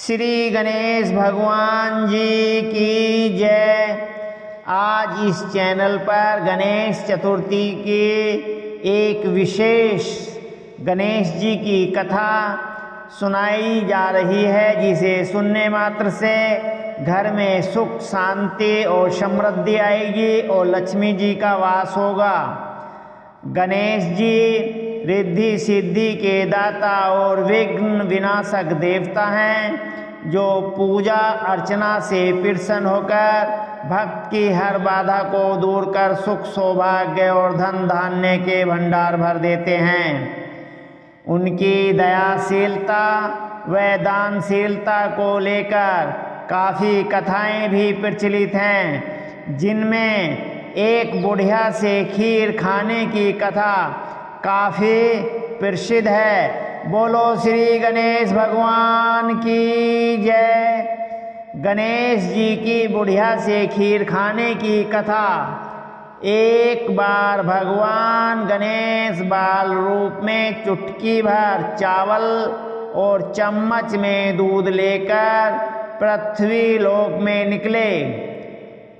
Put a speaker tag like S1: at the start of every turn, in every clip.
S1: श्री गणेश भगवान जी की जय। आज इस चैनल पर गणेश चतुर्थी के एक विशेष गणेश जी की कथा सुनाई जा रही है, जिसे सुनने मात्र से घर में सुख शांति और समृद्धि आएगी और लक्ष्मी जी का वास होगा। गणेश जी रिद्धि सिद्धि के दाता और विघ्न विनाशक देवता हैं, जो पूजा अर्चना से प्रसन्न होकर भक्त की हर बाधा को दूर कर सुख सौभाग्य और धन धान्य के भंडार भर देते हैं। उनकी दयाशीलता व दानशीलता को लेकर काफ़ी कथाएं भी प्रचलित हैं, जिनमें एक बुढ़िया से खीर खाने की कथा काफ़ी प्रसिद्ध है। बोलो श्री गणेश भगवान की जय। गणेश जी की बुढ़िया से खीर खाने की कथा। एक बार भगवान गणेश बाल रूप में चुटकी भर चावल और चम्मच में दूध लेकर पृथ्वी लोक में निकले।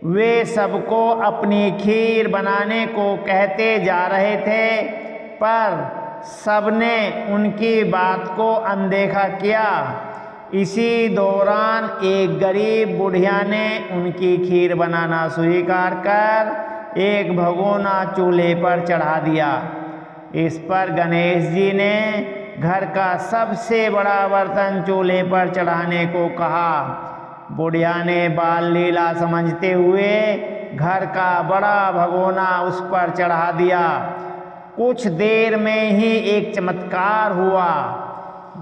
S1: वे सबको अपनी खीर बनाने को कहते जा रहे थे, पर सबने उनकी बात को अनदेखा किया। इसी दौरान एक गरीब बुढ़िया ने उनकी खीर बनाना स्वीकार कर एक भगोना चूल्हे पर चढ़ा दिया। इस पर गणेश जी ने घर का सबसे बड़ा बर्तन चूल्हे पर चढ़ाने को कहा। बुढ़िया ने बाल लीला समझते हुए घर का बड़ा भगोना उस पर चढ़ा दिया। कुछ देर में ही एक चमत्कार हुआ।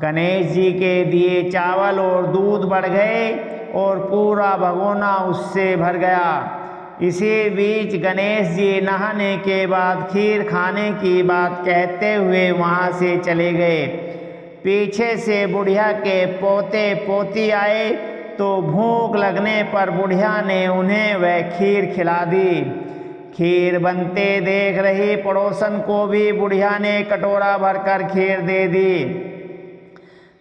S1: गणेश जी के दिए चावल और दूध बढ़ गए और पूरा भगोना उससे भर गया। इसी बीच गणेश जी नहाने के बाद खीर खाने की बात कहते हुए वहाँ से चले गए। पीछे से बुढ़िया के पोते पोती आए तो भूख लगने पर बुढ़िया ने उन्हें वह खीर खिला दी। खीर बनते देख रही पड़ोसन को भी बुढ़िया ने कटोरा भरकर खीर दे दी।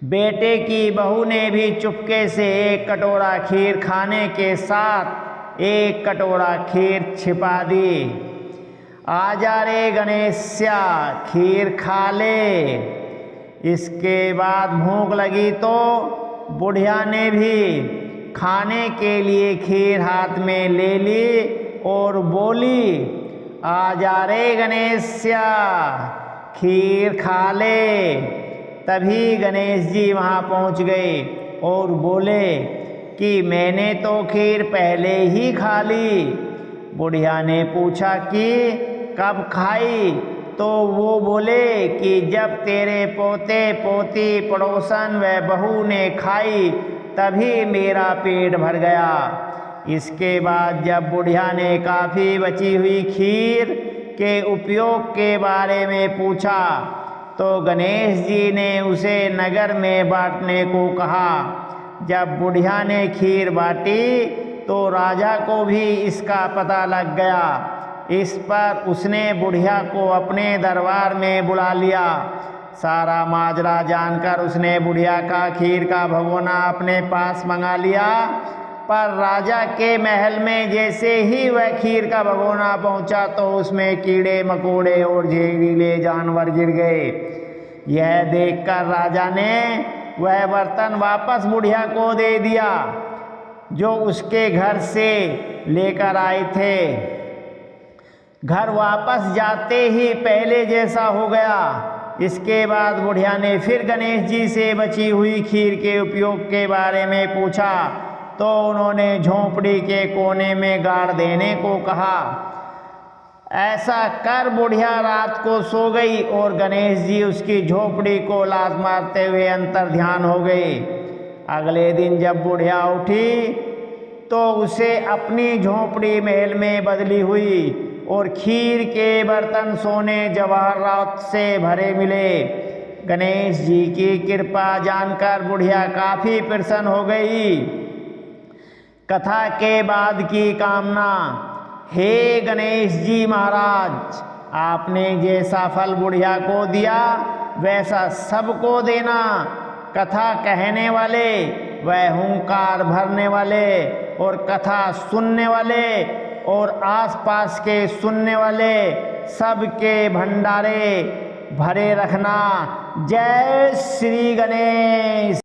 S1: बेटे की बहू ने भी चुपके से एक कटोरा खीर खाने के साथ एक कटोरा खीर छिपा दी। आजा रे गणेश्या, खीर खा ले। इसके बाद भूख लगी तो बुढ़िया ने भी खाने के लिए खीर हाथ में ले ली और बोली, आजा रे गणेश्या, खीर खा ले। तभी गणेश जी वहाँ पहुँच गए और बोले कि मैंने तो खीर पहले ही खा ली। बुढ़िया ने पूछा कि कब खाई? तो वो बोले कि जब तेरे पोते पोती पड़ोसन व बहू ने खाई तभी मेरा पेट भर गया। इसके बाद जब बुढ़िया ने काफ़ी बची हुई खीर के उपयोग के बारे में पूछा तो गणेश जी ने उसे नगर में बांटने को कहा। जब बुढ़िया ने खीर बांटी तो राजा को भी इसका पता लग गया। इस पर उसने बुढ़िया को अपने दरबार में बुला लिया। सारा माजरा जानकर उसने बुढ़िया का खीर का भगोना अपने पास मंगा लिया। पर राजा के महल में जैसे ही वह खीर का भगोना पहुंचा तो उसमें कीड़े मकोड़े और जहरीले जानवर गिर गए। यह देखकर राजा ने वह बर्तन वापस बुढ़िया को दे दिया, जो उसके घर से लेकर आए थे। घर वापस जाते ही पहले जैसा हो गया। इसके बाद बुढ़िया ने फिर गणेश जी से बची हुई खीर के उपयोग के बारे में पूछा तो उन्होंने झोंपड़ी के कोने में गाड़ देने को कहा। ऐसा कर बुढ़िया रात को सो गई और गणेश जी उसकी झोंपड़ी को लात मारते हुए अंतर ध्यान हो गए। अगले दिन जब बुढ़िया उठी तो उसे अपनी झोंपड़ी महल में बदली हुई और खीर के बर्तन सोने जवाहरात से भरे मिले। गणेश जी की कृपा जानकर बुढ़िया काफ़ी प्रसन्न हो गई। कथा के बाद की कामना। हे गणेश जी महाराज, आपने जैसा फल बुढ़िया को दिया वैसा सबको देना। कथा कहने वाले वह हुंकार भरने वाले और कथा सुनने वाले और आसपास के सुनने वाले सबके भंडारे भरे रखना। जय श्री गणेश।